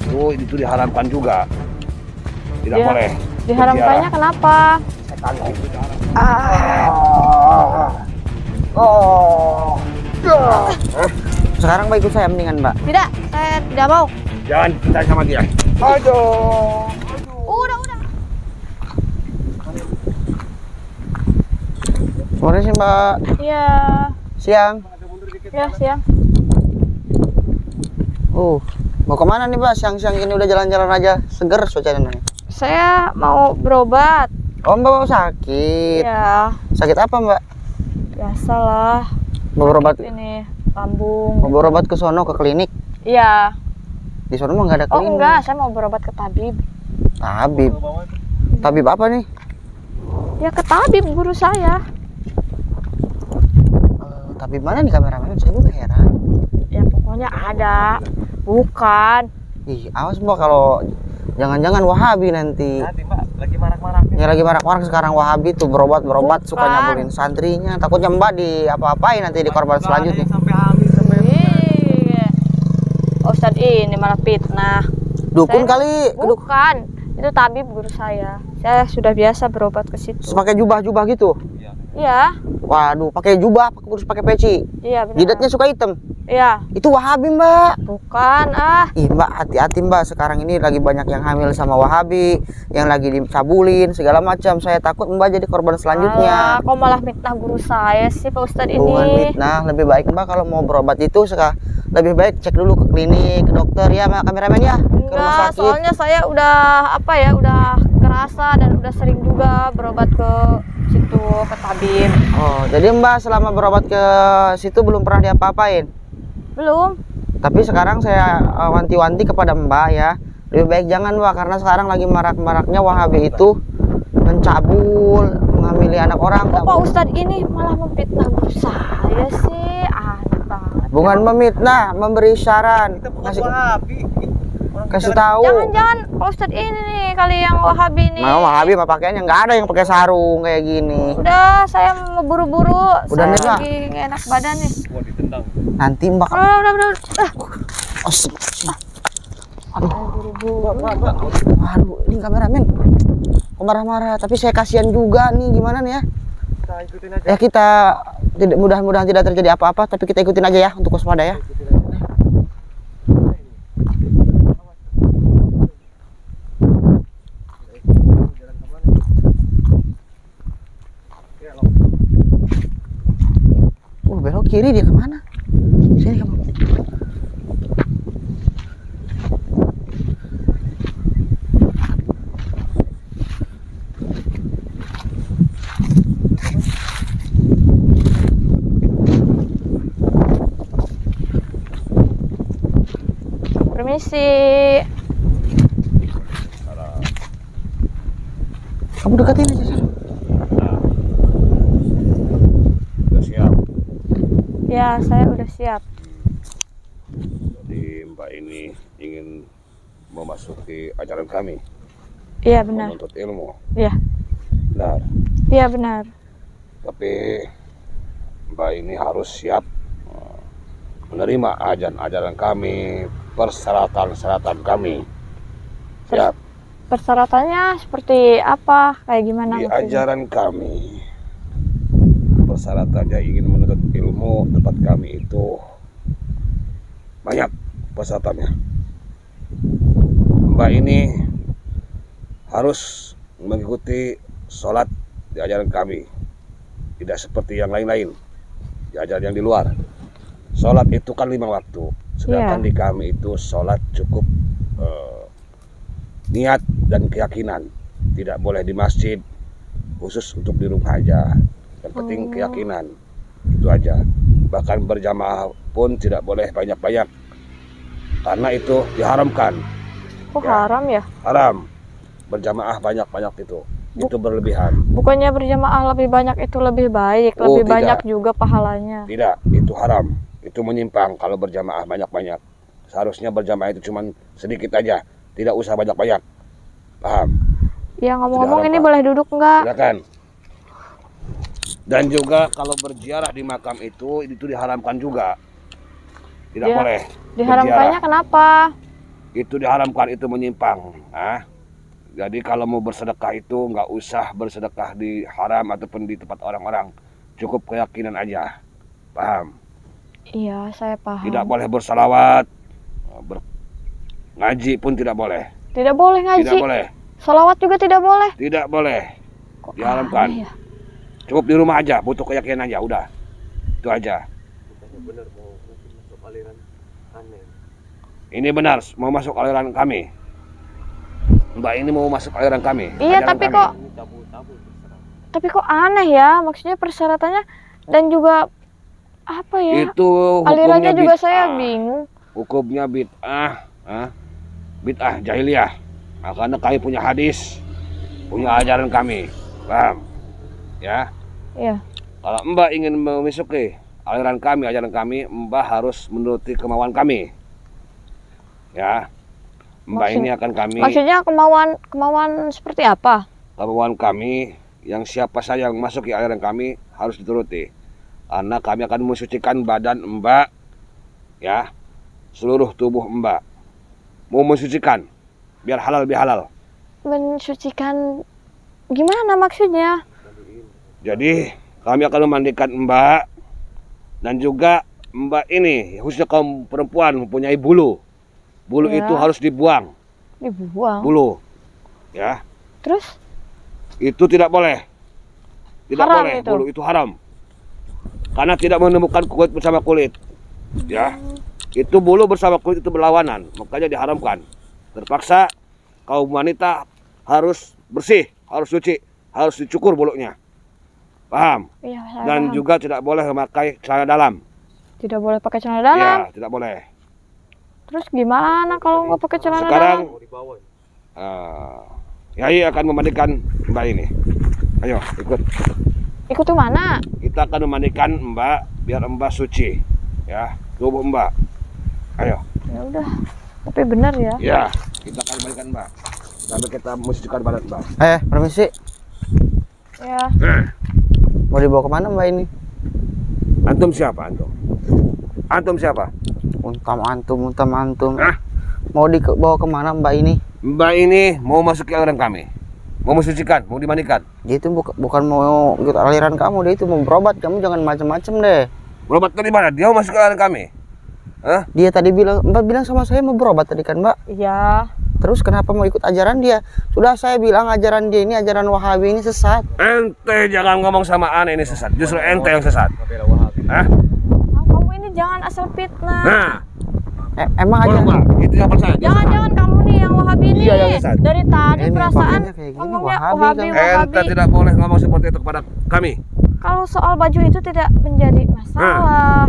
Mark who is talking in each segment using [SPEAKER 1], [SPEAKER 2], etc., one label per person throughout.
[SPEAKER 1] itu diharamkan juga. Tidak boleh.
[SPEAKER 2] Diharamkannya kenapa?
[SPEAKER 3] Sekarang Mbak ikut saya mendingan Mbak.
[SPEAKER 2] Tidak, saya tidak mau.
[SPEAKER 1] Jangan cinta sama dia. Aduh.
[SPEAKER 2] Udah.
[SPEAKER 3] Sore sih Mbak.
[SPEAKER 2] Iya.
[SPEAKER 3] Siang.
[SPEAKER 2] Ya, siang.
[SPEAKER 3] Mau kemana nih Mbak? Siang-siang ini udah jalan-jalan aja. Seger suasananya.
[SPEAKER 2] Saya mau berobat.
[SPEAKER 3] Oh Mbak mau sakit.
[SPEAKER 2] Ya,
[SPEAKER 3] Sakit apa Mbak?
[SPEAKER 2] biasalah.
[SPEAKER 3] Mau berobat?
[SPEAKER 2] Ini lambung.
[SPEAKER 3] Mau berobat ke sono ke klinik?
[SPEAKER 2] Iya.
[SPEAKER 3] Di sono mah nggak ada
[SPEAKER 2] Oh
[SPEAKER 3] klinik.
[SPEAKER 2] enggak, saya mau berobat ke tabib.
[SPEAKER 3] Tabib. Tabib apa nih?
[SPEAKER 2] Ya ke tabib guru saya.
[SPEAKER 3] Tabib mana nih kameramen? Saya juga heran.
[SPEAKER 2] Ya pokoknya ada. Bukan.
[SPEAKER 3] Ih, awas Mbak kalau jangan-jangan Wahabi nanti.
[SPEAKER 1] Nanti Mbak lagi marak-maraknya.
[SPEAKER 3] Ya lagi marak-marak sekarang Wahabi tuh berobat
[SPEAKER 2] Bukan.
[SPEAKER 3] suka nyambulin santrinya. Takutnya Mbak di apa-apain nanti di korban selanjutnya.
[SPEAKER 1] Sampai hamil sampai.
[SPEAKER 2] Iya. Ustadz ini malah fitnah.
[SPEAKER 3] Dukun
[SPEAKER 2] Saya-
[SPEAKER 3] kali.
[SPEAKER 2] Bukan. Itu tabib guru saya. Saya sudah biasa berobat ke situ.
[SPEAKER 3] Terus pakai jubah-jubah gitu.
[SPEAKER 2] Iya.
[SPEAKER 3] Waduh, pakai jubah, terus pakai peci.
[SPEAKER 2] Iya benar.
[SPEAKER 3] Jidatnya suka hitam.
[SPEAKER 2] Iya.
[SPEAKER 3] Itu Wahabi Mbak.
[SPEAKER 2] Bukan
[SPEAKER 3] Ih Mbak, hati-hati Mbak. Sekarang ini lagi banyak yang hamil sama Wahabi, yang lagi dicabulin segala macam. Saya takut Mbak jadi korban
[SPEAKER 2] Alah,
[SPEAKER 3] selanjutnya.
[SPEAKER 2] kok malah mitnah guru saya sih Pak Ustadz ini.
[SPEAKER 3] Bukan fitnah, lebih baik Mbak kalau mau berobat itu lebih baik cek dulu ke klinik, ke dokter ya Mbak, kameramen ya. Ke rumah
[SPEAKER 2] Enggak,
[SPEAKER 3] sakit.
[SPEAKER 2] soalnya saya udah udah kerasa dan udah sering juga berobat ke situ, ke tabib.
[SPEAKER 3] Oh, jadi Mbak selama berobat ke situ belum pernah diapa-apain.
[SPEAKER 2] Belum.
[SPEAKER 3] Tapi sekarang saya wanti-wanti kepada Mbak ya, lebih baik jangan Mbak, karena sekarang lagi marak-maraknya Wahabi itu mencabul, menghamili anak orang.
[SPEAKER 2] Kok Pak Ustadz ini malah memfitnah guru saya sih? Aneh banget.
[SPEAKER 3] Bukan memfitnah, memberi saran, kasih tahu.
[SPEAKER 2] Jangan-jangan Pak Ustadz ini nih kali yang Wahabi nih.
[SPEAKER 3] Mau Wahabi apa pakaiannya nggak ada yang pakai sarung kayak gini.
[SPEAKER 2] Udah, saya mau buru-buru.
[SPEAKER 3] Udah
[SPEAKER 2] Saya
[SPEAKER 3] nih, Pak.
[SPEAKER 2] lagi nggak enak badan nih.
[SPEAKER 1] Mau ditendang.
[SPEAKER 3] Nanti Mbak.
[SPEAKER 2] Udah.
[SPEAKER 3] Aduh,
[SPEAKER 2] Buru-buru.
[SPEAKER 3] aduh, ini kameramen kok marah-marah. Tapi saya kasihan juga nih, gimana nih ya?
[SPEAKER 1] Kita ikutin aja.
[SPEAKER 3] Ya kita tidak mudah-mudahan tidak terjadi apa-apa, tapi kita ikutin aja ya untuk waspada ya. Belok kiri dia kemana? Sini kamu.
[SPEAKER 2] Permisi.
[SPEAKER 3] Kamu deketin aja sana.
[SPEAKER 1] Udah siap.
[SPEAKER 2] Ya, saya udah siap.
[SPEAKER 1] Jadi Mbak ini ingin memasuki ajaran kami,
[SPEAKER 2] Iya benar.
[SPEAKER 1] menuntut ilmu.
[SPEAKER 2] Iya.
[SPEAKER 1] Benar.
[SPEAKER 2] Iya benar.
[SPEAKER 1] Tapi Mbak ini harus siap menerima ajaran kami, persyaratan kami. Siap.
[SPEAKER 2] Persyaratannya seperti apa? Kayak gimana?
[SPEAKER 1] Di
[SPEAKER 2] maksudnya?
[SPEAKER 1] ajaran kami, persyaratannya ingin menuntut ilmu tempat kami itu banyak persyaratannya. Mbak ini harus mengikuti sholat di ajaran kami, tidak seperti yang lain-lain di ajaran yang di luar. Sholat itu kan 5 waktu, sedangkan di kami itu sholat cukup niat dan keyakinan. Tidak boleh di masjid, khusus untuk di rumah aja. Yang penting keyakinan, itu aja. Bahkan berjamaah pun tidak boleh banyak-banyak, karena itu diharamkan.
[SPEAKER 2] Kok haram ya?
[SPEAKER 1] Haram berjamaah banyak-banyak itu berlebihan.
[SPEAKER 2] Bukannya berjamaah lebih banyak itu lebih baik,
[SPEAKER 1] Oh,
[SPEAKER 2] lebih
[SPEAKER 1] tidak.
[SPEAKER 2] banyak juga pahalanya.
[SPEAKER 1] Tidak, itu haram. Itu menyimpang kalau berjamaah banyak-banyak. Seharusnya berjamaah itu cuma sedikit aja, tidak usah banyak-banyak. Paham?
[SPEAKER 2] Ya ngomong-ngomong
[SPEAKER 1] Tidak
[SPEAKER 2] ini
[SPEAKER 1] haram, Pak.
[SPEAKER 2] boleh duduk nggak?
[SPEAKER 1] Silakan. Dan juga kalau berziarah di makam itu diharamkan juga. Tidak
[SPEAKER 2] Ya,
[SPEAKER 1] boleh.
[SPEAKER 2] Diharamkannya kenapa?
[SPEAKER 1] Itu diharamkan, itu menyimpang. Jadi kalau mau bersedekah itu nggak usah bersedekah di haram ataupun di tempat orang-orang. Cukup keyakinan aja. Paham?
[SPEAKER 2] Iya, saya paham.
[SPEAKER 1] Tidak boleh bersalawat. Ngaji pun tidak boleh.
[SPEAKER 2] Tidak boleh ngaji.
[SPEAKER 1] Tidak boleh.
[SPEAKER 2] Salawat juga tidak boleh.
[SPEAKER 1] Tidak boleh.
[SPEAKER 2] Kok
[SPEAKER 1] Diharamkan.
[SPEAKER 2] aneh ya?
[SPEAKER 1] Cukup di rumah aja, butuh keyakinan aja, udah. Itu aja. Ini benar, mau masuk aliran kami. Mbak ini mau masuk aliran kami.
[SPEAKER 2] Iya,
[SPEAKER 1] ajaran
[SPEAKER 2] tapi
[SPEAKER 1] kami.
[SPEAKER 2] kok aneh ya, maksudnya persyaratannya dan juga apa ya?
[SPEAKER 1] Itu
[SPEAKER 2] Alirannya
[SPEAKER 1] hukumnya
[SPEAKER 2] juga
[SPEAKER 1] bid'ah.
[SPEAKER 2] saya bingung.
[SPEAKER 1] Hukumnya bid'ah, bid'ah jahiliyah. Nah, karena kami punya hadis, punya ajaran kami, paham? Ya.
[SPEAKER 2] Iya.
[SPEAKER 1] Kalau Mbak ingin memasuki aliran kami, ajaran kami, Mbak harus menuruti kemauan kami. Ya. Mbak ini akan kami.
[SPEAKER 2] Maksudnya kemauan seperti apa?
[SPEAKER 1] Kemauan kami, yang siapa saja yang masuk ke aliran kami harus dituruti. Karena kami akan mensucikan badan Mbak, ya, seluruh tubuh Mbak. Mau mensucikan, biar halal lebih halal.
[SPEAKER 2] Mensucikan gimana maksudnya?
[SPEAKER 1] Jadi kami akan memandikan Mbak, dan juga Mbak ini, khususnya kaum perempuan mempunyai bulu. Bulu
[SPEAKER 2] Ya.
[SPEAKER 1] itu harus dibuang,
[SPEAKER 2] Dibuang.
[SPEAKER 1] bulu, ya.
[SPEAKER 2] Terus?
[SPEAKER 1] Itu tidak boleh. Tidak
[SPEAKER 2] Haram
[SPEAKER 1] boleh,
[SPEAKER 2] itu.
[SPEAKER 1] bulu itu haram. Karena tidak menemukan kulit bersama kulit. Ya. Itu bulu bersama kulit itu berlawanan, makanya diharamkan. Terpaksa kaum wanita harus bersih, harus suci, harus dicukur bulunya. Paham?
[SPEAKER 2] Iya, saya
[SPEAKER 1] Dan
[SPEAKER 2] paham.
[SPEAKER 1] juga tidak boleh memakai celana dalam.
[SPEAKER 2] Tidak boleh pakai celana dalam.
[SPEAKER 1] Ya, tidak boleh.
[SPEAKER 2] Terus gimana kalau nggak pakai celana
[SPEAKER 1] Sekarang
[SPEAKER 2] dalam?
[SPEAKER 1] Yai akan memandikan Mbak ini. Ayo, ikut.
[SPEAKER 2] Ikut ke mana?
[SPEAKER 1] Kita akan memandikan Mbak biar Mbak suci, ya, tubuh Mbak. Ayo.
[SPEAKER 2] Ya udah. Tapi benar ya.
[SPEAKER 1] Ya, kita akan memandikan Mbak sampai kita mensucikan badan Mbak.
[SPEAKER 3] Permisi.
[SPEAKER 2] Ya.
[SPEAKER 3] Mau dibawa kemana Mbak ini?
[SPEAKER 1] Antum siapa antum? Antum siapa?
[SPEAKER 3] Untam antum.
[SPEAKER 1] Hah?
[SPEAKER 3] Mau dibawa kemana Mbak ini?
[SPEAKER 1] Mbak ini mau masuk ke aliran kami, mau mensucikan, mau dimandikan.
[SPEAKER 3] Dia itu bukan mau ikut aliran kamu, dia itu mau berobat. Kamu jangan macam-macam deh.
[SPEAKER 1] Berobat dari mana? Dia mau masuk ke aliran kami. Hah?
[SPEAKER 3] Dia tadi bilang, Mbak bilang sama saya mau berobat tadi kan Mbak.
[SPEAKER 2] Iya.
[SPEAKER 3] Terus kenapa mau ikut ajaran dia? Sudah saya bilang ajaran dia ini, ajaran Wahabi ini sesat.
[SPEAKER 1] Ente jangan ngomong sama aneh ini sesat. Justru ente yang sesat. Hah?
[SPEAKER 2] Kamu ini jangan asal fitnah.
[SPEAKER 1] Nah,
[SPEAKER 3] Emang
[SPEAKER 1] boleh,
[SPEAKER 3] aja.
[SPEAKER 1] Mbak. Itu yang percaya. dia sesat.
[SPEAKER 2] Jangan-jangan kamu nih yang Wahabi nih.
[SPEAKER 1] Iya, yang sesat.
[SPEAKER 2] Dari tadi
[SPEAKER 3] Ini
[SPEAKER 2] perasaan
[SPEAKER 3] pakainya kayak gini,
[SPEAKER 2] ngomongnya
[SPEAKER 3] Wahabi
[SPEAKER 2] Wahabi,
[SPEAKER 3] kan.
[SPEAKER 2] Wahabi.
[SPEAKER 1] Ente tidak boleh ngomong seperti itu kepada kami.
[SPEAKER 2] Kalau soal baju itu tidak menjadi masalah.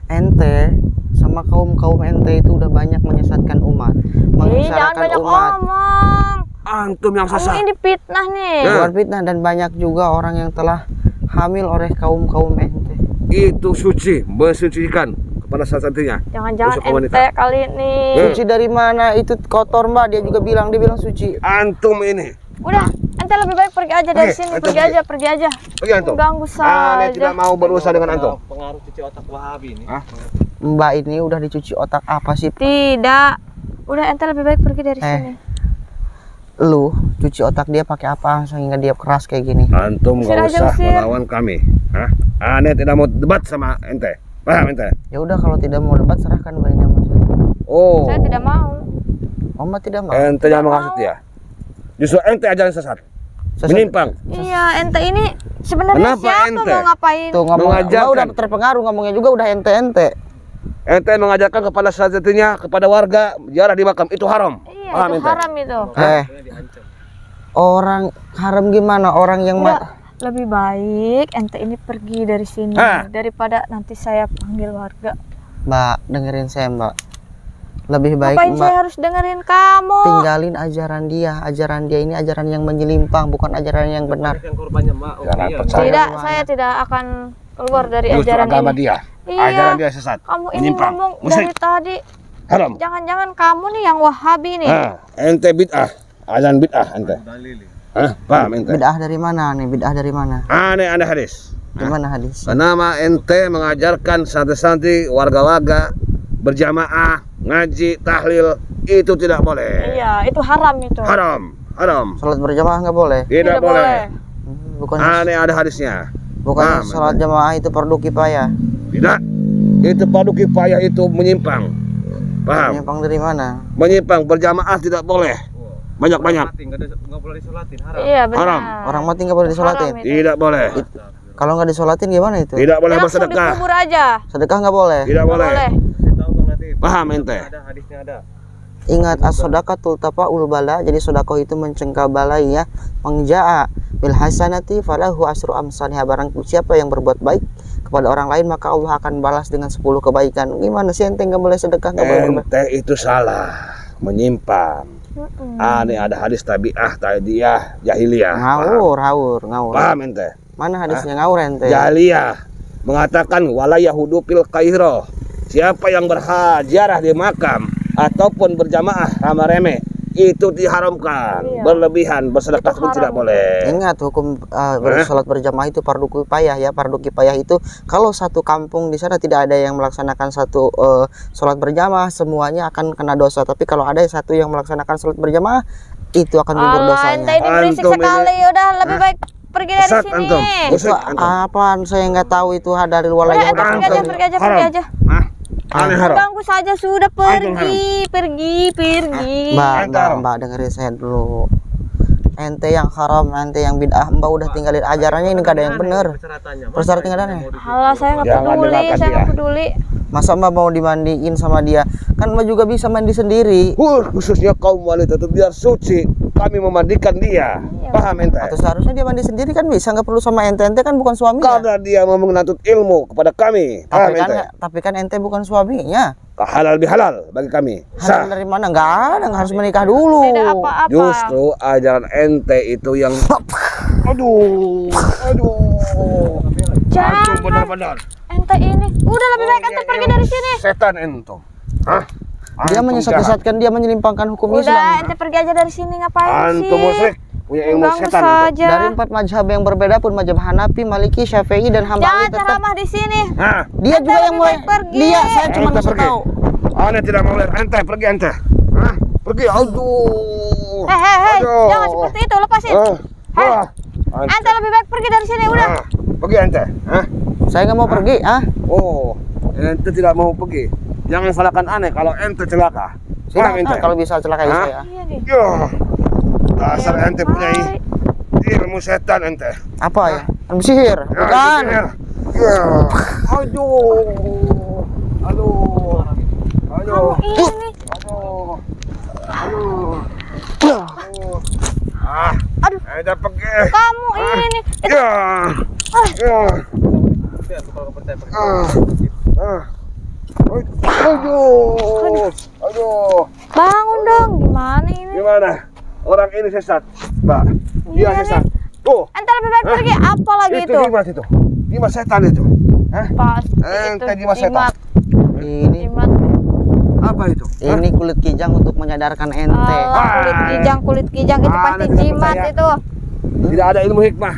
[SPEAKER 3] Ente sama kaum ente itu udah banyak menyesatkan umat,
[SPEAKER 2] Jangan
[SPEAKER 3] menyengsarakan
[SPEAKER 2] banyak
[SPEAKER 3] umat.
[SPEAKER 2] ngomong.
[SPEAKER 1] Antum yang
[SPEAKER 2] Kamu
[SPEAKER 1] sesat.
[SPEAKER 2] ini fitnah nih.
[SPEAKER 3] Bukan fitnah, dan banyak juga orang yang telah hamil oleh kaum ente.
[SPEAKER 1] Itu suci, mensucikan kepada santrinya.
[SPEAKER 2] Jangan-jangan
[SPEAKER 1] Khusus wanita.
[SPEAKER 2] ente kali ini.
[SPEAKER 3] Suci dari mana? Itu kotor Mbak. Dia juga bilang, suci.
[SPEAKER 1] Antum ini.
[SPEAKER 2] Udah, ente lebih baik pergi aja dari
[SPEAKER 1] Oke,
[SPEAKER 2] sini.
[SPEAKER 1] ente
[SPEAKER 2] Pergi
[SPEAKER 1] pergi.
[SPEAKER 2] aja, pergi aja.
[SPEAKER 1] Pergi antum.
[SPEAKER 2] Ganggu
[SPEAKER 1] Aneh
[SPEAKER 2] saja.
[SPEAKER 1] tidak mau berusaha dengan antum.
[SPEAKER 4] Pengaruh cuci otak Wahabi ini.
[SPEAKER 1] Hah?
[SPEAKER 3] Mbak ini udah dicuci otak apa sih?
[SPEAKER 2] Tidak. Udah, ente lebih baik pergi dari sini.
[SPEAKER 3] Lu cuci otak dia pakai apa sehingga dia keras kayak gini?
[SPEAKER 1] Antum
[SPEAKER 2] Usir
[SPEAKER 1] nggak
[SPEAKER 2] aja,
[SPEAKER 1] usah
[SPEAKER 2] usir.
[SPEAKER 1] melawan kami. Hah? Aneh tidak mau debat sama ente. Paham ente?
[SPEAKER 3] Ya udah, kalau tidak mau debat serahkan Mbak ini sama saya.
[SPEAKER 1] Oh.
[SPEAKER 2] Saya tidak mau.
[SPEAKER 3] Mbak tidak mau.
[SPEAKER 1] Ente jangan menghasut dia. Justru ente ajaran sesat. Menyimpang.
[SPEAKER 2] Iya, ente ini sebenarnya
[SPEAKER 1] Kenapa
[SPEAKER 2] siapa
[SPEAKER 1] ente?
[SPEAKER 2] mau ngapain?
[SPEAKER 3] Tuh ngomong,
[SPEAKER 1] Mengajarkan.
[SPEAKER 3] Mbak udah terpengaruh ngomongnya juga udah ente.
[SPEAKER 1] Ente mengajarkan kepada santrinya, kepada warga ziarah di makam itu haram.
[SPEAKER 2] Iya,
[SPEAKER 1] Paham
[SPEAKER 2] itu
[SPEAKER 1] ente?
[SPEAKER 2] haram itu.
[SPEAKER 3] Orang haram gimana? Orang yang
[SPEAKER 2] Udah, lebih baik ente ini pergi dari sini
[SPEAKER 1] Hah?
[SPEAKER 2] daripada nanti saya panggil warga.
[SPEAKER 3] Mbak, dengerin saya Mbak. Lebih baik
[SPEAKER 2] Ngapain
[SPEAKER 3] Mbak
[SPEAKER 2] saya harus dengerin kamu?
[SPEAKER 3] tinggalin ajaran dia. Ajaran dia ini ajaran yang menyimpang, bukan ajaran yang benar.
[SPEAKER 4] Yang korbannya mak.
[SPEAKER 1] Jangan percaya.
[SPEAKER 2] Tidak, saya tidak akan keluar dari
[SPEAKER 1] Justru
[SPEAKER 2] ajaran
[SPEAKER 1] agama
[SPEAKER 2] ini.
[SPEAKER 1] dia.
[SPEAKER 2] Iya.
[SPEAKER 1] Ajaran dia sesat.
[SPEAKER 2] Kamu ini
[SPEAKER 1] Menyimpang.
[SPEAKER 2] ngomong
[SPEAKER 1] Musyrik.
[SPEAKER 2] dari tadi.
[SPEAKER 1] Haram.
[SPEAKER 2] Jangan-jangan kamu nih yang Wahabi nih.
[SPEAKER 1] Ente bid'ah. Ajaran bid'ah ente. Paham ente?
[SPEAKER 3] Bid'ah dari mana nih? Bid'ah dari mana?
[SPEAKER 1] Aneh hadis.
[SPEAKER 3] Gimana hadis?
[SPEAKER 1] Kenapa ente mengajarkan santri-santri warga-warga berjamaah ngaji tahlil itu tidak boleh.
[SPEAKER 2] Iya, itu haram itu.
[SPEAKER 1] Haram.
[SPEAKER 3] Salat berjamaah nggak boleh.
[SPEAKER 1] Tidak boleh.
[SPEAKER 3] Bukan
[SPEAKER 1] Aneh ada hadisnya.
[SPEAKER 3] bukan
[SPEAKER 1] Paham,
[SPEAKER 3] salat jamaah itu fardu kifayah.
[SPEAKER 1] Tidak. Itu fardu kifayah itu menyimpang. Paham?
[SPEAKER 3] Menyimpang dari mana?
[SPEAKER 1] Menyimpang berjamaah tidak boleh. Banyak-banyak.
[SPEAKER 4] Nggak boleh disolatin, haram.
[SPEAKER 2] Iya, benar.
[SPEAKER 1] Haram.
[SPEAKER 3] Orang mati nggak boleh disolatin.
[SPEAKER 2] Haram itu.
[SPEAKER 1] Tidak boleh.
[SPEAKER 3] Kalau nggak disolatin gimana itu?
[SPEAKER 1] Tidak boleh
[SPEAKER 2] Langsung
[SPEAKER 1] bersedekah.
[SPEAKER 2] dikubur aja.
[SPEAKER 3] Sedekah nggak boleh.
[SPEAKER 1] Tidak
[SPEAKER 2] Nggak
[SPEAKER 1] boleh.
[SPEAKER 2] boleh.
[SPEAKER 4] Saya tahu Bang Latif.
[SPEAKER 1] Paham ente?
[SPEAKER 4] Ada hadisnya ada.
[SPEAKER 3] Ingat as-sadaqatul tafa'ul bala. Jadi sedekah itu mencegah bala ya. Mangja'a bil hasanati falahu asru amsalha. Barang siapa yang berbuat baik kepada orang lain maka Allah akan balas dengan 10 kebaikan. Gimana sih ente nggak boleh sedekah, nggak boleh berbuat?
[SPEAKER 1] Ente itu salah, menyimpang. Aneh ada hadis tabi'ah, tadiyah, jahiliyah.
[SPEAKER 3] Ngawur.
[SPEAKER 1] Paham ente?
[SPEAKER 3] Mana hadisnya ngawur ente?
[SPEAKER 1] Jahiliyah mengatakan wala yahudu fil qairo. Siapa yang berhajarah di makam ataupun berjamaah sama reme itu diharamkan.
[SPEAKER 2] Iya.
[SPEAKER 1] Berlebihan, bersedekah
[SPEAKER 2] Itu
[SPEAKER 1] pun
[SPEAKER 2] haram.
[SPEAKER 1] tidak boleh.
[SPEAKER 3] Ingat hukum sholat berjamaah itu fardu kifayah ya. Fardu kifayah itu kalau satu kampung di sana tidak ada yang melaksanakan satu sholat berjamaah, semuanya akan kena dosa. Tapi kalau ada satu yang melaksanakan sholat berjamaah, itu akan gugur
[SPEAKER 2] Alah,
[SPEAKER 3] dosanya.
[SPEAKER 2] ente ini berisik
[SPEAKER 1] Antum
[SPEAKER 2] sekali. Udah lebih baik pergi dari
[SPEAKER 1] Sesat
[SPEAKER 2] sini.
[SPEAKER 1] antum.
[SPEAKER 3] Itu
[SPEAKER 1] Busuk antum.
[SPEAKER 3] apaan? Saya nggak tahu itu dari
[SPEAKER 2] Udah,
[SPEAKER 3] wilayah
[SPEAKER 2] ente pergi aja, pergi aja, pergi aja.
[SPEAKER 1] Aneh haram.
[SPEAKER 2] Ganggu saja sudah, pergi.
[SPEAKER 3] Mbak, dengerin saya dulu. Ente yang haram, ente yang bid'ah. Mbak udah tinggalin ajarannya, ini gak ada yang bener. Persyaratan nggak ada nih.
[SPEAKER 2] Alah, saya nggak
[SPEAKER 1] Jangan
[SPEAKER 2] peduli,
[SPEAKER 1] dengarkan
[SPEAKER 2] saya nggak
[SPEAKER 1] dia.
[SPEAKER 2] peduli.
[SPEAKER 3] Masa Mbak mau dimandiin sama dia? Kan Mbak juga bisa mandi sendiri.
[SPEAKER 1] Khususnya kaum wanita itu biar suci, kami memandikan dia. Paham ente?
[SPEAKER 3] Atau seharusnya dia mandi sendiri kan bisa, nggak perlu sama ente. Ente kan bukan suaminya.
[SPEAKER 1] Karena dia mau menuntut ilmu kepada kami. Paham ente?
[SPEAKER 3] Tapi kan ente bukan suaminya.
[SPEAKER 1] Halal bihalal bagi kami.
[SPEAKER 3] Halal dari mana? Nggak ada, nggak harus menikah dulu.
[SPEAKER 2] Tidak apa-apa.
[SPEAKER 1] Justru ajaran ente itu yang aduh.
[SPEAKER 2] Jangan.
[SPEAKER 1] Antum benar-benar
[SPEAKER 2] Ente ini. Udah lebih baik ente pergi dari sini.
[SPEAKER 1] setan entum. Hah?
[SPEAKER 3] Dia
[SPEAKER 1] Antum
[SPEAKER 3] menyesat-nyesatkan, dia menyelimpangkan hukum
[SPEAKER 2] Udah,
[SPEAKER 3] Islam.
[SPEAKER 2] ente pergi aja dari sini, ngapain
[SPEAKER 1] jahat.
[SPEAKER 2] sih?
[SPEAKER 1] Antum musyrik, punya ilmu
[SPEAKER 2] Ganggu
[SPEAKER 1] setan antum.
[SPEAKER 2] saja.
[SPEAKER 3] Dari 4 mazhab yang berbeda pun mazhab Hanafi, Maliki, Syafi'i dan Hambali
[SPEAKER 2] Jangan
[SPEAKER 3] tetap
[SPEAKER 2] ceramah di sini.
[SPEAKER 1] Hah?
[SPEAKER 3] dia
[SPEAKER 2] Ente
[SPEAKER 3] juga yang
[SPEAKER 2] lebih
[SPEAKER 3] mulai.
[SPEAKER 2] baik pergi.
[SPEAKER 3] Dia saya cuma
[SPEAKER 1] Ente
[SPEAKER 3] ngasih
[SPEAKER 1] pergi.
[SPEAKER 3] tahu.
[SPEAKER 1] Ane tidak mau lihat ente, pergi ente. Hah? Pergi, aduh.
[SPEAKER 2] Hei,
[SPEAKER 1] Aduh.
[SPEAKER 2] jangan seperti itu, lepasin.
[SPEAKER 1] Hei.
[SPEAKER 2] Ente lebih baik pergi dari sini, udah.
[SPEAKER 1] Pergi ente. Hah?
[SPEAKER 3] Saya nggak mau pergi, ah.
[SPEAKER 1] Oh, ente tidak mau pergi. Jangan salahkan aneh kalau ente celaka. Paham ente?
[SPEAKER 3] Kalau bisa celakai
[SPEAKER 1] Hah?
[SPEAKER 3] saya.
[SPEAKER 2] Iya nih.
[SPEAKER 1] Yo. Dasar
[SPEAKER 2] Iya,
[SPEAKER 1] ente punya ilmu setan ente.
[SPEAKER 3] Apa ya? Ilmu sihir?
[SPEAKER 1] Ya,
[SPEAKER 3] Bukan.
[SPEAKER 1] Ya. Aduh. Aduh. Aduh.
[SPEAKER 2] Ini.
[SPEAKER 1] Aduh. Aduh.
[SPEAKER 2] Aduh.
[SPEAKER 1] Ente pergi.
[SPEAKER 2] Kamu ini.
[SPEAKER 1] Ya. Ya. Aduh. Aduh.
[SPEAKER 2] Bangun dong, gimana ini?
[SPEAKER 1] Gimana? Orang ini sesat, Mbak. Dia
[SPEAKER 2] Iya,
[SPEAKER 1] sesat. Tuh.
[SPEAKER 2] Ente lebih baik pergi, apa lagi itu?
[SPEAKER 1] Jimat itu. Jimat setan itu. Hah?
[SPEAKER 2] Pasti
[SPEAKER 1] Ente
[SPEAKER 2] itu
[SPEAKER 1] jimat setan.
[SPEAKER 3] Ini
[SPEAKER 2] Jimat.
[SPEAKER 1] Apa itu?
[SPEAKER 3] ini kulit kijang untuk menyadarkan ente.
[SPEAKER 2] Alah, kulit kijang itu
[SPEAKER 1] Ah,
[SPEAKER 2] pasti
[SPEAKER 1] anda tidak
[SPEAKER 2] jimat
[SPEAKER 1] percaya.
[SPEAKER 2] itu.
[SPEAKER 1] Tidak ada ilmu hikmah.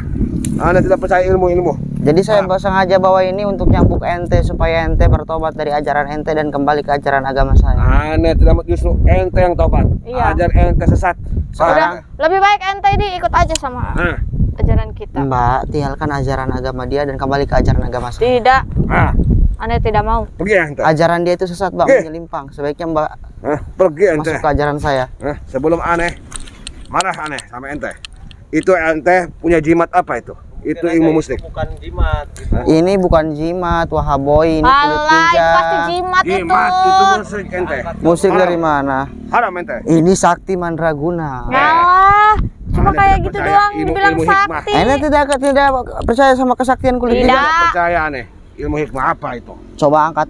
[SPEAKER 1] Anda tidak percaya ilmu-ilmu.
[SPEAKER 3] Jadi saya sengaja bawa ini untuk nyambuk ente supaya ente bertobat dari ajaran ente dan kembali ke ajaran agama saya.
[SPEAKER 1] Anda tidak, justru ente yang tobat.
[SPEAKER 2] Iya.
[SPEAKER 1] Ajar ente sesat.
[SPEAKER 2] Udah, lebih baik ente ini ikut aja sama
[SPEAKER 1] Nah,
[SPEAKER 2] ajaran kita.
[SPEAKER 3] Mbak, tinggalkan ajaran agama dia dan kembali ke ajaran agama saya.
[SPEAKER 2] Tidak,
[SPEAKER 1] nah,
[SPEAKER 2] Anda tidak mau.
[SPEAKER 1] pergi ente.
[SPEAKER 3] Ajaran dia itu sesat, Mbak,
[SPEAKER 1] Oke.
[SPEAKER 3] menyimpang. Sebaiknya Mbak
[SPEAKER 1] Pergi ente.
[SPEAKER 3] masuk ke ajaran saya.
[SPEAKER 1] Sebelum aneh marah aneh sama ente. Itu ente punya jimat apa itu? Itu ilmu musyrik.
[SPEAKER 4] Bukan jimat.
[SPEAKER 3] Ini bukan jimat, wahaboy, ini kulit
[SPEAKER 2] Alah, itu
[SPEAKER 3] kijang.
[SPEAKER 2] pasti jimat itu.
[SPEAKER 1] Jimat itu musyrik ente.
[SPEAKER 3] Musik
[SPEAKER 1] Haram.
[SPEAKER 3] dari mana?
[SPEAKER 1] Haram ente.
[SPEAKER 3] Ini sakti mandraguna.
[SPEAKER 2] Ngalah, cuma
[SPEAKER 1] Anda
[SPEAKER 2] kayak
[SPEAKER 1] tidak
[SPEAKER 2] gitu
[SPEAKER 1] percaya
[SPEAKER 2] doang
[SPEAKER 1] ilmu-
[SPEAKER 2] dibilang
[SPEAKER 1] ilmu hikmah.
[SPEAKER 2] sakti.
[SPEAKER 3] Ente tidak percaya sama kesaktian kulit
[SPEAKER 2] Tidak.
[SPEAKER 3] kijang?
[SPEAKER 1] Percaya aneh. Ilmu hikmah apa itu?
[SPEAKER 3] Coba angkat.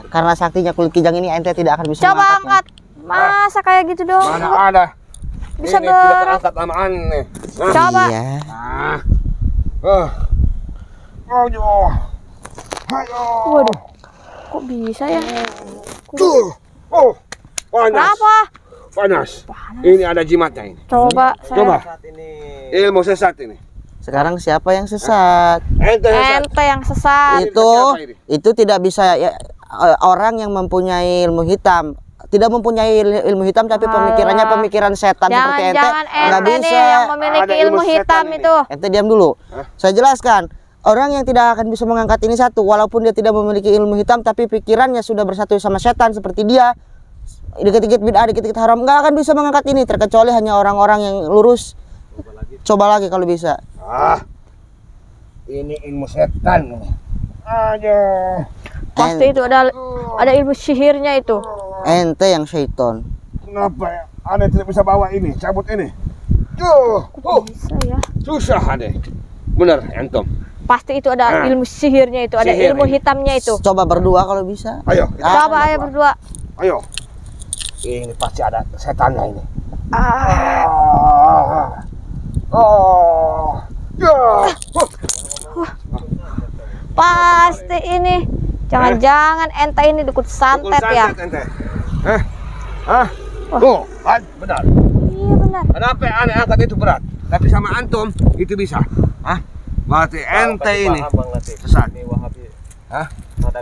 [SPEAKER 3] Karena saktinya kulit kijang ini ente tidak akan bisa
[SPEAKER 2] Coba
[SPEAKER 3] mengangkatnya.
[SPEAKER 2] angkat. Masa kayak gitu doang?
[SPEAKER 1] Mana ada?
[SPEAKER 2] Bisa
[SPEAKER 1] Ini tidak
[SPEAKER 2] berat.
[SPEAKER 1] terangkat sama aneh.
[SPEAKER 2] Coba.
[SPEAKER 3] Iya.
[SPEAKER 1] Aduh. Ayo.
[SPEAKER 2] Waduh, kok bisa ya?
[SPEAKER 1] Tuh. Oh, panas.
[SPEAKER 2] Kenapa?
[SPEAKER 1] Panas. Ini ada jimatnya ini.
[SPEAKER 2] Coba saya.
[SPEAKER 1] Coba.
[SPEAKER 4] Saat ini
[SPEAKER 1] Ilmu sesat ini.
[SPEAKER 3] Sekarang siapa yang sesat?
[SPEAKER 1] Ente sesat.
[SPEAKER 2] Ente yang sesat.
[SPEAKER 1] Ini siapa ini?
[SPEAKER 3] Itu tidak bisa ya, orang yang mempunyai ilmu hitam tidak mempunyai ilmu hitam tapi pemikirannya pemikiran setan seperti ente,
[SPEAKER 2] Jangan
[SPEAKER 3] nggak
[SPEAKER 2] ente
[SPEAKER 3] bisa.
[SPEAKER 2] nih yang memiliki
[SPEAKER 1] Ada
[SPEAKER 2] ilmu
[SPEAKER 1] ilmu setan
[SPEAKER 2] hitam
[SPEAKER 1] ini.
[SPEAKER 2] itu.
[SPEAKER 3] Ente diam dulu. Saya jelaskan. Orang yang tidak akan bisa mengangkat ini satu, walaupun dia tidak memiliki ilmu hitam, tapi pikirannya sudah bersatu sama setan seperti dia, dikit-dikit bid'ah, dikit-dikit haram, nggak akan bisa mengangkat ini, terkecuali hanya orang-orang yang lurus. Coba lagi kalau bisa.
[SPEAKER 1] Ini ilmu setan. Aduh.
[SPEAKER 2] Pasti itu ada ilmu sihirnya itu.
[SPEAKER 3] Ente yang syaiton.
[SPEAKER 1] Kenapa ya? Aneh tidak bisa bawa ini, cabut ini.
[SPEAKER 2] Bisa ya.
[SPEAKER 1] Susah aneh. Benar, antum.
[SPEAKER 2] Pasti itu ada ilmu sihirnya itu, ada
[SPEAKER 1] Sihir
[SPEAKER 2] ilmu
[SPEAKER 1] ini.
[SPEAKER 2] hitamnya itu.
[SPEAKER 3] Coba berdua kalau bisa.
[SPEAKER 1] Ayo,
[SPEAKER 2] Coba ayo berdua.
[SPEAKER 1] ayo. Ini pasti ada setannya ini.
[SPEAKER 2] Pasti ini. Jangan-jangan ente ini dukun santet ya.
[SPEAKER 1] Ente. Tuh, benar.
[SPEAKER 2] Iya benar.
[SPEAKER 1] Kenapa aneh angkat itu berat? Tapi sama antum itu bisa. Berarti ente ini sesat.
[SPEAKER 4] Ini Wahabi.
[SPEAKER 1] Hah?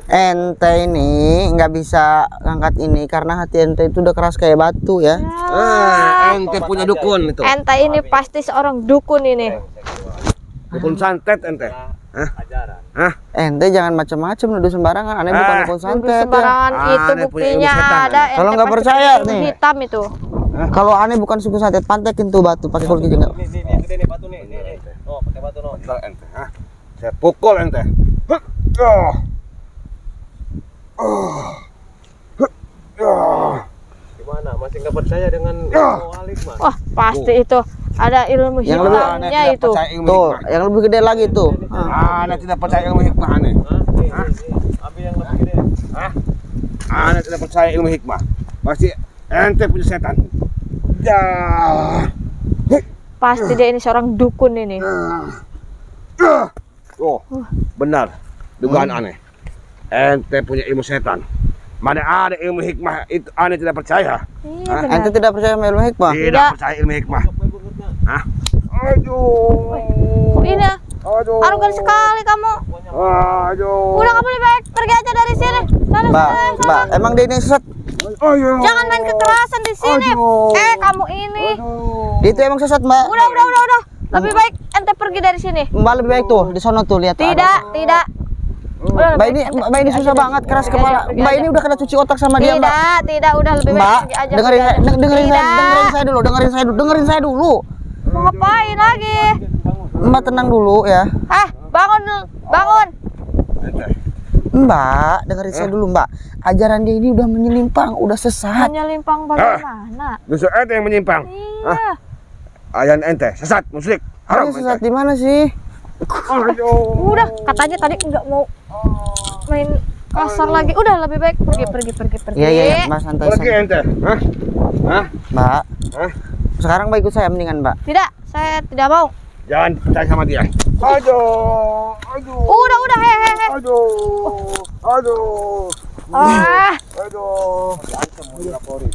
[SPEAKER 3] Ente ini nggak bisa ngangkat ini karena hati ente itu udah keras kayak batu ya.
[SPEAKER 1] Ente punya dukun itu.
[SPEAKER 2] Ente ini pasti seorang dukun ini.
[SPEAKER 1] Dukun santet ente.
[SPEAKER 4] Ajaran.
[SPEAKER 3] Ente jangan macam-macam nuduh sembarangan. Aneh bukan dukun
[SPEAKER 2] Dukun
[SPEAKER 3] santet ya.
[SPEAKER 2] sembarangan itu
[SPEAKER 1] Aneh punya
[SPEAKER 2] buktinya
[SPEAKER 1] ilmu setan,
[SPEAKER 2] ada.
[SPEAKER 1] aneh.
[SPEAKER 3] Kalau
[SPEAKER 2] ente
[SPEAKER 3] nggak
[SPEAKER 2] pasti
[SPEAKER 3] percaya
[SPEAKER 2] punya ilmu
[SPEAKER 3] nih.
[SPEAKER 2] hitam itu.
[SPEAKER 3] Kalau aneh bukan suku santet, pantekin tuh batu pakai kulki juga.
[SPEAKER 4] Nih, yang gede nih batu nih. Oh, pakai batu no.
[SPEAKER 1] Bentar ente. Saya pukul ente.
[SPEAKER 4] Gimana? Masih nggak percaya dengan ilmu alim, Mas?
[SPEAKER 2] Wah, pasti itu ada ilmu
[SPEAKER 3] Yang lebih
[SPEAKER 2] hitamnya itu.
[SPEAKER 3] Tuh, yang lebih gede lagi tuh.
[SPEAKER 1] Aneh tidak percaya ilmu hikmah aneh.
[SPEAKER 4] Nih. Ambil yang lebih gede.
[SPEAKER 1] Aneh tidak percaya ilmu hikmah. Pasti ente punya setan.
[SPEAKER 2] Pasti dia ini seorang dukun ini.
[SPEAKER 1] Oh, benar. Dugaan aneh. Ente punya ilmu setan. Mana ada ilmu hikmah itu aneh tidak percaya.
[SPEAKER 2] Iya benar.
[SPEAKER 3] Ente tidak percaya sama ilmu hikmah?
[SPEAKER 1] Tidak percaya ilmu hikmah. Aduh.
[SPEAKER 2] Kok ini?
[SPEAKER 1] Aduh.
[SPEAKER 2] Arogan sekali kamu.
[SPEAKER 1] Aduh.
[SPEAKER 2] Udah kamu lebih baik pergi aja dari sini. Sana,
[SPEAKER 3] Mbak,
[SPEAKER 2] sana, sana.
[SPEAKER 3] Mbak, emang dia ini sesat?
[SPEAKER 1] Aduh.
[SPEAKER 2] Jangan main kekerasan di sini.
[SPEAKER 1] Aduh.
[SPEAKER 2] Kamu ini.
[SPEAKER 3] Dia itu emang sesat, Mbak.
[SPEAKER 2] Udah. Lebih baik ente pergi dari sini.
[SPEAKER 3] Mbak lebih baik tuh, di sono tuh lihat.
[SPEAKER 2] Tidak. Udah,
[SPEAKER 3] Mbak
[SPEAKER 2] lebih
[SPEAKER 3] ini,
[SPEAKER 2] baik
[SPEAKER 3] Mbak ini susah
[SPEAKER 2] aja.
[SPEAKER 3] banget, keras
[SPEAKER 2] Pergi
[SPEAKER 3] kepala.
[SPEAKER 2] aja, pergi
[SPEAKER 3] Mbak
[SPEAKER 2] aja.
[SPEAKER 3] ini udah kena cuci otak sama dia, Mbak.
[SPEAKER 2] Tidak, udah lebih baik
[SPEAKER 3] Mbak,
[SPEAKER 2] pergi aja.
[SPEAKER 3] dengerin
[SPEAKER 2] pergi aja.
[SPEAKER 3] dengerin
[SPEAKER 2] Tidak.
[SPEAKER 3] saya dulu, dengerin saya dulu.
[SPEAKER 2] Mau ngapain lagi?
[SPEAKER 3] Mbak tenang dulu ya.
[SPEAKER 2] Bangun dulu, bangun.
[SPEAKER 3] Mbak, dengerin saya dulu, Mbak. Ajaran dia ini udah menyimpang, udah sesat.
[SPEAKER 2] Menyimpang bagaimana?
[SPEAKER 1] Justru ente yang menyimpang.
[SPEAKER 2] Iya.
[SPEAKER 1] Ayah ente sesat, musyrik, haram.
[SPEAKER 3] Dia sesat di mana sih?
[SPEAKER 1] Aduh.
[SPEAKER 2] Udah, katanya tadi nggak mau main kasar lagi. Udah lebih baik pergi.
[SPEAKER 3] Iya, Mbak santai
[SPEAKER 1] Lagi
[SPEAKER 3] saja.
[SPEAKER 1] ente.
[SPEAKER 3] Mbak. Sekarang Mbak ikut saya mendingan, Mbak.
[SPEAKER 2] Tidak, saya tidak mau.
[SPEAKER 1] Jangan percaya sama dia. Aduh.
[SPEAKER 2] Udah, hehehe.
[SPEAKER 1] Aduh.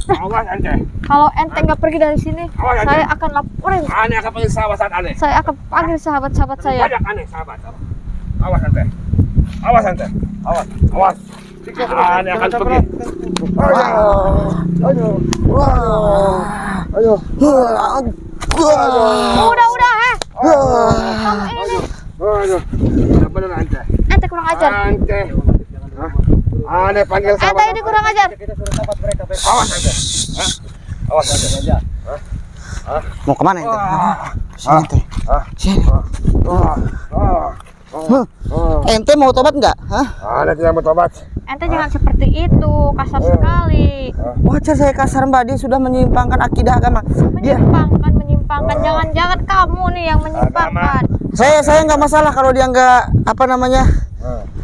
[SPEAKER 1] Awas ente.
[SPEAKER 2] Kalau ente nggak pergi dari sini,
[SPEAKER 1] Awas,
[SPEAKER 2] saya
[SPEAKER 1] ente.
[SPEAKER 2] akan laporin.
[SPEAKER 1] Aneh akan panggil sahabat aneh.
[SPEAKER 2] Saya akan panggil sahabat-sahabat saya.
[SPEAKER 1] Banyak aneh sahabat. Awas ente. Awas. Aneh akan pergi.
[SPEAKER 2] Udah, kamu ini.
[SPEAKER 1] Benar ente.
[SPEAKER 2] Ente kurang ajar.
[SPEAKER 1] Ente. Aneh panggil
[SPEAKER 2] Ente
[SPEAKER 1] sahabat.
[SPEAKER 2] ini kurang ajar.
[SPEAKER 4] Kita suruh sahabat mereka.
[SPEAKER 1] Awas ente. Awas ente.
[SPEAKER 3] Mau kemana ente? Sini ente. Sini. Ente mau tobat nggak? Hah?
[SPEAKER 1] Aneh tidak mau tobat.
[SPEAKER 2] Ente jangan seperti itu, kasar sekali.
[SPEAKER 3] Wajar saya kasar, Mbak. Dia sudah menyimpangkan akidah agama. Dia
[SPEAKER 2] Menyimpangkan. Jangan-jangan kamu nih yang menyimpangkan.
[SPEAKER 3] saya nggak masalah kalau dia nggak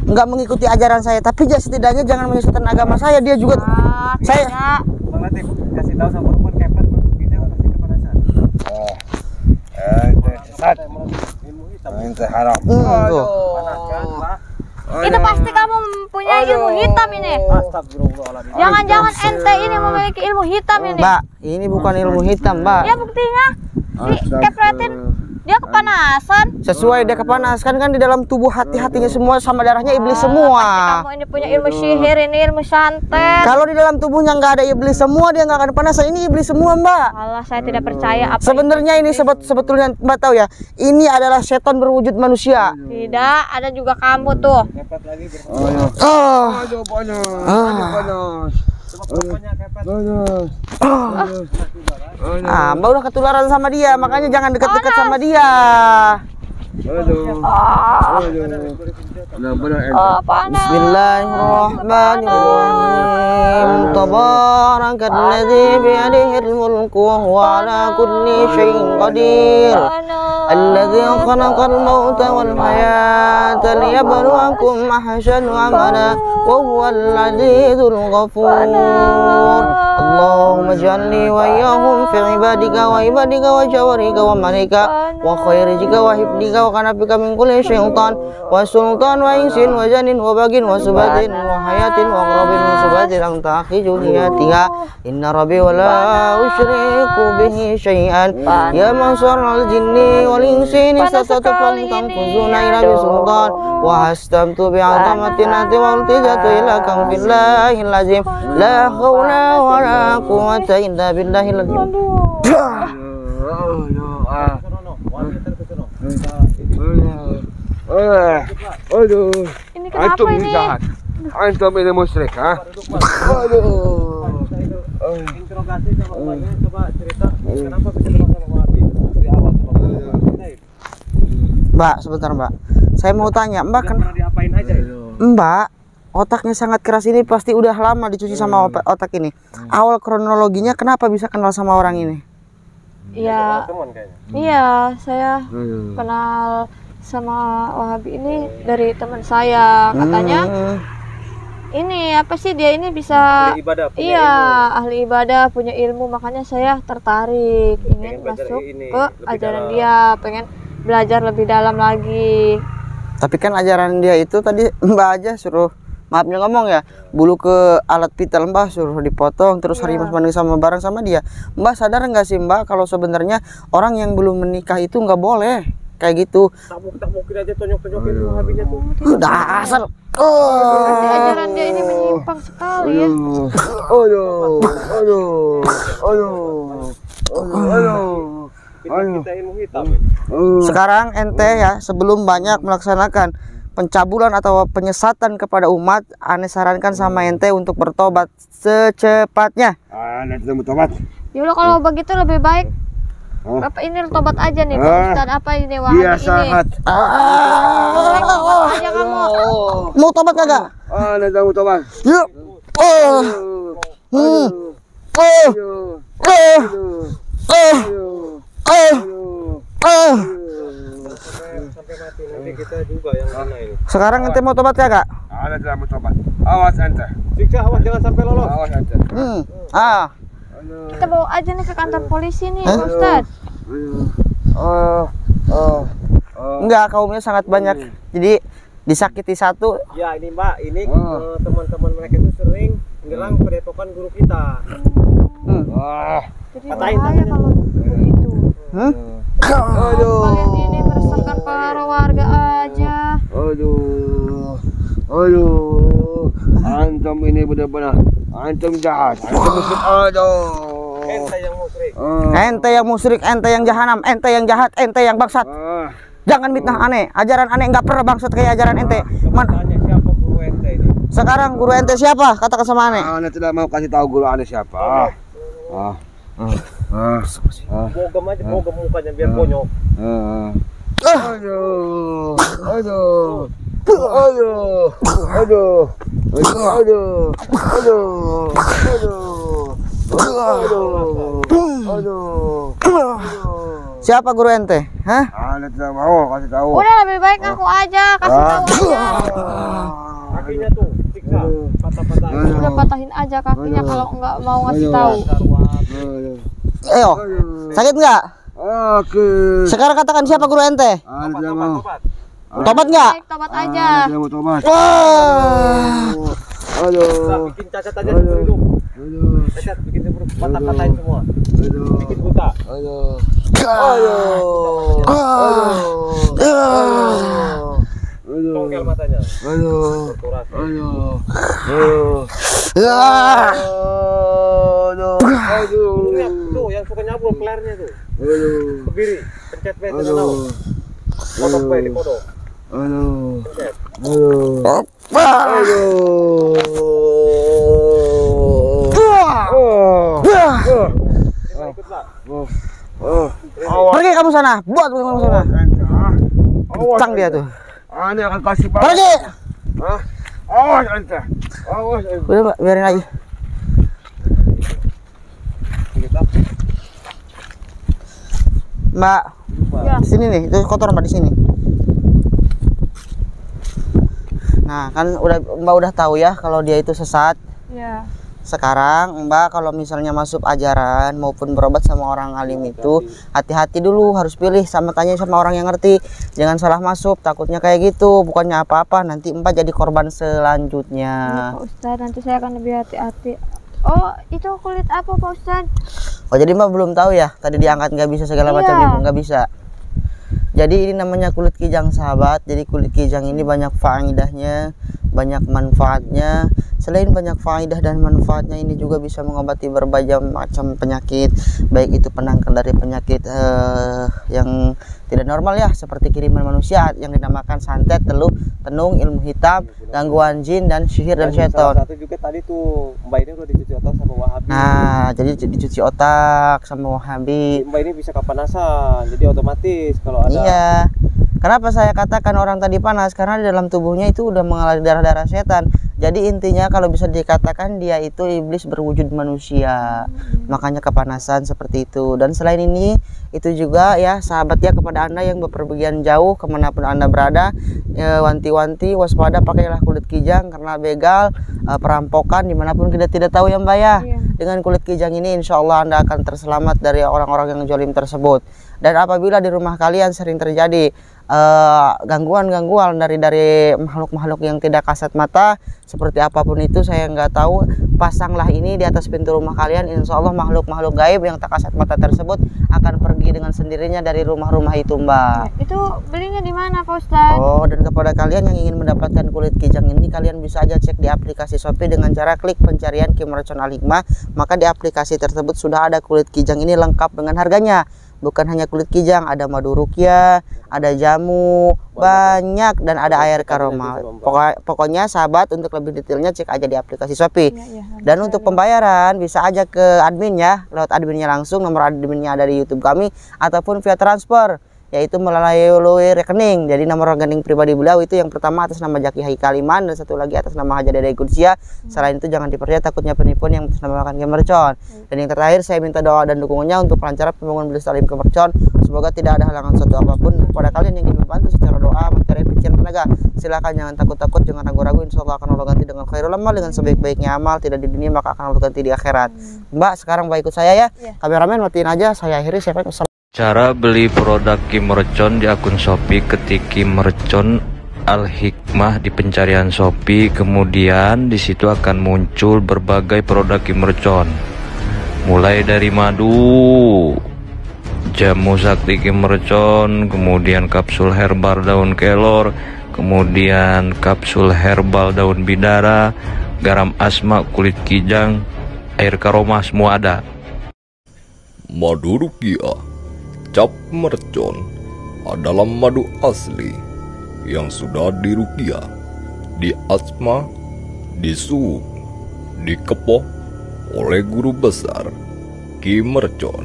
[SPEAKER 3] nggak mengikuti ajaran saya, tapi setidaknya jangan menyesatkan agama saya. Dia juga saya
[SPEAKER 2] Tidak.
[SPEAKER 4] Bang Latif, kasih tahu sama perempuan kepet berbeda pasti kepanasan.
[SPEAKER 1] Ente sesat.
[SPEAKER 4] Ilmu hitam.
[SPEAKER 1] Ente haram.
[SPEAKER 3] tuh.
[SPEAKER 4] Panas kan, Pak?
[SPEAKER 2] Itu pasti kamu mempunyai ilmu hitam ini.
[SPEAKER 4] Astagfirullahaladzim.
[SPEAKER 2] Jangan-jangan ente ini memiliki ilmu hitam ini.
[SPEAKER 3] Mbak, ini bukan ilmu hitam, Mbak.
[SPEAKER 2] Ya buktinya. Kepretin Dia kepanasan.
[SPEAKER 3] Sesuai dia kepanaskan kan di dalam tubuh hatinya semua sama darahnya iblis
[SPEAKER 2] Pasti
[SPEAKER 3] semua.
[SPEAKER 2] kamu ini punya ilmu sihir, ini ilmu santet.
[SPEAKER 3] Kalau di dalam tubuhnya nggak ada iblis semua, dia nggak akan panasan. Ini iblis semua, Mbak.
[SPEAKER 2] Allah, saya tidak percaya apa
[SPEAKER 3] Sebenarnya ini sebetulnya Mbak tahu ya, ini adalah setan berwujud manusia.
[SPEAKER 2] tidak, ada juga kamu tuh.
[SPEAKER 4] Kepet lagi
[SPEAKER 1] Aduh, panas. Aduh, panas.
[SPEAKER 4] pokoknya kepet.
[SPEAKER 3] Mbak udah ketularan sama dia, makanya jangan dekat-dekat sama dia.
[SPEAKER 1] Aduh. Benar-benar
[SPEAKER 2] Panas.
[SPEAKER 3] Bismillahirrahmanirrahim. Tabarakalladzi biyadihil mulku wa huwa ala kulli syai'in qadir. Alladzi khalaqal mauta wal hayata liyabluwakum ahsanu amala wa huwal azizul ghafur. Allahumma ij'alni wa iyyahum fi ibadika wa jawarika wa malika wa khairijika wa hibdika wa kanafika min kulli syaitan wa sultan wa insin wa janin wa bagin wa subatin wa hayatin wa qarabin wa subatin anta akhi juniyatiha inna rabbi wa la usyriku bihi syai'an ya mansur al jinni wal insi nisatatu fantanfuzuna ila bisultan wa hastamtu bi'azamatin ati wa ultijatu ila kam billahil azim la hawla wa la quwwata illa billahil azim.
[SPEAKER 1] Aduh.
[SPEAKER 2] Ini kenapa
[SPEAKER 1] Antum
[SPEAKER 2] ini?
[SPEAKER 1] jahat. Antum ini musyrik, ha? Aduh.
[SPEAKER 4] Interogasi sama bapaknya, coba cerita kenapa bisa kenal sama Wahabi dari awal coba.
[SPEAKER 3] Mbak, sebentar Mbak. Saya mau tanya, Mbak kan
[SPEAKER 4] Pernah diapain aja itu?
[SPEAKER 3] Mbak, otaknya sangat keras ini pasti udah lama dicuci sama otak ini. Awal kronologinya kenapa bisa kenal sama orang ini?
[SPEAKER 2] Iya,
[SPEAKER 4] Teman kayaknya.
[SPEAKER 2] iya, saya kenal sama Wahabi ini dari teman saya. Katanya ini apa sih, dia ini bisa
[SPEAKER 4] Ahli ibadah, punya
[SPEAKER 2] iya,
[SPEAKER 4] ilmu.
[SPEAKER 2] ahli ibadah, punya ilmu, makanya saya tertarik ingin
[SPEAKER 4] Pengen belajar
[SPEAKER 2] masuk
[SPEAKER 4] ini,
[SPEAKER 2] ke
[SPEAKER 4] lebih
[SPEAKER 2] ajaran
[SPEAKER 4] dalam.
[SPEAKER 2] dia, pengen belajar lebih dalam lagi.
[SPEAKER 3] Tapi kan ajaran dia itu tadi Mbak aja suruh, maafnya ngomong ya, bulu ke alat vital Mbak suruh dipotong terus hari Mas mandi sama bareng sama dia. Mbak sadar nggak sih Mbak kalau sebenarnya orang yang belum menikah itu nggak boleh kayak gitu.
[SPEAKER 4] Tak mungkin aja tonjok-tonjokin Wahabinya tuh.
[SPEAKER 3] Dasar.
[SPEAKER 2] Berarti ajaran dia ini menyimpang sekali ya.
[SPEAKER 4] Kita ilmu hitam.
[SPEAKER 3] Sekarang ente ya, sebelum banyak melaksanakan pencabulan atau penyesatan kepada umat, Ane sarankan sama ente untuk bertobat secepatnya.
[SPEAKER 1] Nanti kamu tobat.
[SPEAKER 2] Ya udah, kalau begitu lebih baik Bapak ini tobat aja nih, Pak Ustadz. Apa ini Wahabi
[SPEAKER 1] Dia
[SPEAKER 2] ini?
[SPEAKER 1] sangat.
[SPEAKER 2] Tobat aja kamu.
[SPEAKER 3] Mau tobat kagak?
[SPEAKER 1] Nanti kamu tobat.
[SPEAKER 3] Yuk.
[SPEAKER 4] Sampai mati nanti kita juga yang kena ini.
[SPEAKER 3] Sekarang ente mau tobat kagak?
[SPEAKER 1] Nanti kamu tobat. Awas ente.
[SPEAKER 4] Siksa, awas jangan sampai lolos.
[SPEAKER 1] Awas ente.
[SPEAKER 2] Kita bawa aja nih ke kantor polisi nih, Pak Ustadz.
[SPEAKER 3] Enggak, kaumnya sangat banyak. Jadi disakiti satu.
[SPEAKER 4] Ya ini Mbak, ini teman-teman mereka itu sering menyerang padepokan guru kita.
[SPEAKER 2] Jadi
[SPEAKER 4] Patahin
[SPEAKER 2] bahaya
[SPEAKER 4] tangannya.
[SPEAKER 2] kalau begitu. Kalian ini meresahkan para warga aja.
[SPEAKER 1] Antum ini benar-benar. Antum jahat. Antum musyrik.
[SPEAKER 4] Ente yang musyrik.
[SPEAKER 3] Ente yang musyrik, ente yang jahanam, ente yang jahat, ente yang bangsat. Jangan mitnah aneh. Ajaran aneh nggak pernah bangsat kayak ajaran ente.
[SPEAKER 4] Tanya siapa guru ente ini?
[SPEAKER 3] Sekarang guru ente siapa? Katakan sama aneh.
[SPEAKER 1] Ane tidak mau kasih tahu guru ane siapa.
[SPEAKER 4] Bogem aja, bogem mukanya biar bonyok.
[SPEAKER 3] Siapa guru ente? Hah?
[SPEAKER 1] Ane tidak mau kasih tahu.
[SPEAKER 2] Udah, lebih baik aku aja, kasih tahu aja.
[SPEAKER 4] Kakinya tuh siksa, patah-patahin.
[SPEAKER 2] Udah patahin aja kakinya kalau nggak mau ngasih tahu.
[SPEAKER 3] Ayo, sakit nggak?
[SPEAKER 1] Oke.
[SPEAKER 3] Sekarang katakan siapa guru ente?
[SPEAKER 1] Ane tidak mau.
[SPEAKER 3] Tobat nggak?
[SPEAKER 2] Baik, tobat aja.
[SPEAKER 1] Ane tidak mau tobat.
[SPEAKER 4] Bisa bikin cacat aja seumur hidup. Cacat, bikin seumur patah-patahin semua. Bikin buta. Tongkel matanya.
[SPEAKER 3] Aduh.
[SPEAKER 4] Saturasi. Lihat tuh yang suka nyabul pelernya tuh. Kebiri, pencet B tahu. Kodok B di kodok. Pencet. Ikut Pak.
[SPEAKER 3] Pergi kamu sana, buat kamu sana. Kencang dia tuh.
[SPEAKER 1] Ini akan kasih
[SPEAKER 3] Pergi.
[SPEAKER 1] Awas ente. Awas ente.
[SPEAKER 3] Udah Mbak, biarin aja. Mbak,
[SPEAKER 2] Ya.
[SPEAKER 3] sini nih, itu kotor Mbak di sini. Nah, kan Mbak udah tahu ya kalau dia itu sesat.
[SPEAKER 2] Ya.
[SPEAKER 3] Sekarang Mbak kalau misalnya masuk ajaran maupun berobat sama orang alim itu hati-hati dulu, harus pilih sama tanya sama orang yang ngerti. Jangan salah masuk, takutnya kayak gitu, bukannya apa-apa nanti Mbak jadi korban selanjutnya.
[SPEAKER 2] Ya, Pak Ustadz, nanti saya akan lebih hati-hati. Oh, itu kulit apa Pak Ustadz?
[SPEAKER 3] Oh jadi Mbak belum tahu ya, tadi diangkat nggak bisa segala macam
[SPEAKER 2] Iya.
[SPEAKER 3] Ibu nggak bisa. Jadi ini namanya kulit kijang sahabat. Jadi kulit kijang ini banyak faedahnya, banyak manfaatnya. Selain banyak faedah dan manfaatnya, ini juga bisa mengobati berbagai macam penyakit, baik itu penangkal dari penyakit yang tidak normal ya, seperti kiriman manusia yang dinamakan santet, teluh, tenung, ilmu hitam, gangguan jin dan sihir dan
[SPEAKER 4] Salah
[SPEAKER 3] syaitan.
[SPEAKER 4] satu juga tadi tuh Mbak ini udah dicuci otak sama Wahabi.
[SPEAKER 3] Nah, jadi dicuci otak sama Wahabi.
[SPEAKER 4] Mbak ini bisa kepanasan, jadi otomatis kalau ada
[SPEAKER 3] Iya. Kenapa saya katakan orang tadi panas? Karena di dalam tubuhnya itu udah mengalir darah-darah setan. Jadi intinya kalau bisa dikatakan dia itu iblis berwujud manusia. Makanya kepanasan seperti itu. Dan selain ini, itu juga ya sahabat ya kepada Anda yang bepergian jauh kemanapun Anda berada, wanti-wanti waspada, pakailah kulit kijang karena begal, perampokan dimanapun kita tidak tahu ya Mbak ya.
[SPEAKER 2] Iya.
[SPEAKER 3] Dengan kulit kijang ini insya Allah Anda akan terselamat dari orang-orang yang zalim tersebut. Dan apabila di rumah kalian sering terjadi gangguan-gangguan dari makhluk-makhluk yang tidak kasat mata, seperti apapun itu saya nggak tahu, pasanglah ini di atas pintu rumah kalian. Insya Allah makhluk-makhluk gaib yang tak kasat mata tersebut akan pergi dengan sendirinya dari rumah-rumah itu Mbak.
[SPEAKER 2] Ya, itu belinya di mana Pak Ustadz?
[SPEAKER 3] Oh, dan kepada kalian yang ingin mendapatkan kulit kijang ini, kalian bisa aja cek di aplikasi Shopee dengan cara klik pencarian Ki Mercon Al-Hikmah. Maka di aplikasi tersebut sudah ada kulit kijang ini lengkap dengan harganya. Bukan hanya kulit kijang, ada madu ruqyah, ada jamu, banyak, dan ada air karoma. Pokoknya sahabat, untuk lebih detailnya cek aja di aplikasi Shopee.
[SPEAKER 2] Ya,
[SPEAKER 3] Dan untuk pembayaran bisa aja ke adminnya, lewat adminnya langsung, nomor adminnya ada di YouTube kami, ataupun via transfer, yaitu melalui rekening. Jadi nomor rekening pribadi beliau itu yang pertama atas nama Jaki Haikal Iman, dan satu lagi atas nama Haja Dede Gudsia. Selain itu jangan dipercaya, takutnya penipuan yang menamakan Ki Mercon. Dan yang terakhir saya minta doa dan dukungannya untuk kelancaran pembangunan Majelis Taklim Ki Mercon. Semoga tidak ada halangan suatu apapun. Kepada kalian yang ingin membantu secara doa, materi, pikiran, tenaga, silakan jangan takut-takut, jangan ragu-ragu. Insya Allah akan Allah ganti dengan khairul amal, dengan sebaik-baiknya amal, tidak di dunia maka akan Allah ganti di akhirat. Mbak, sekarang Mbak ikut saya ya. Kameramen matiin aja, saya akhiri. Saya
[SPEAKER 5] Cara beli produk Ki Mercon di akun Shopee, ketik Ki Mercon Al-Hikmah di pencarian Shopee, kemudian di situ akan muncul berbagai produk Ki Mercon, mulai dari madu, jamu sakti Ki Mercon, kemudian kapsul herbal daun kelor, kemudian kapsul herbal daun bidara, garam asma, kulit kijang, air karoma, semua ada.
[SPEAKER 6] Madu ruqyah Cap Mercon adalah madu asli yang sudah diruqyah, diasma, disuuk, dikepoh oleh guru besar Ki Mercon.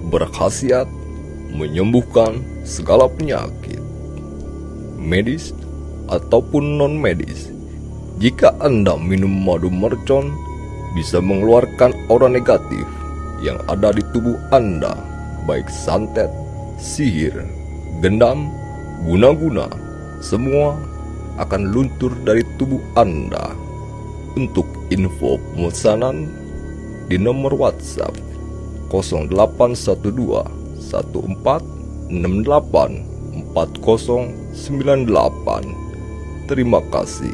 [SPEAKER 6] Berkhasiat menyembuhkan segala penyakit, medis ataupun non-medis. Jika Anda minum madu mercon, bisa mengeluarkan aura negatif yang ada di tubuh Anda, baik santet, sihir, gendam, guna-guna, semua akan luntur dari tubuh Anda. Untuk info pemesanan di nomor WhatsApp 0812 1468 4098. Terima kasih.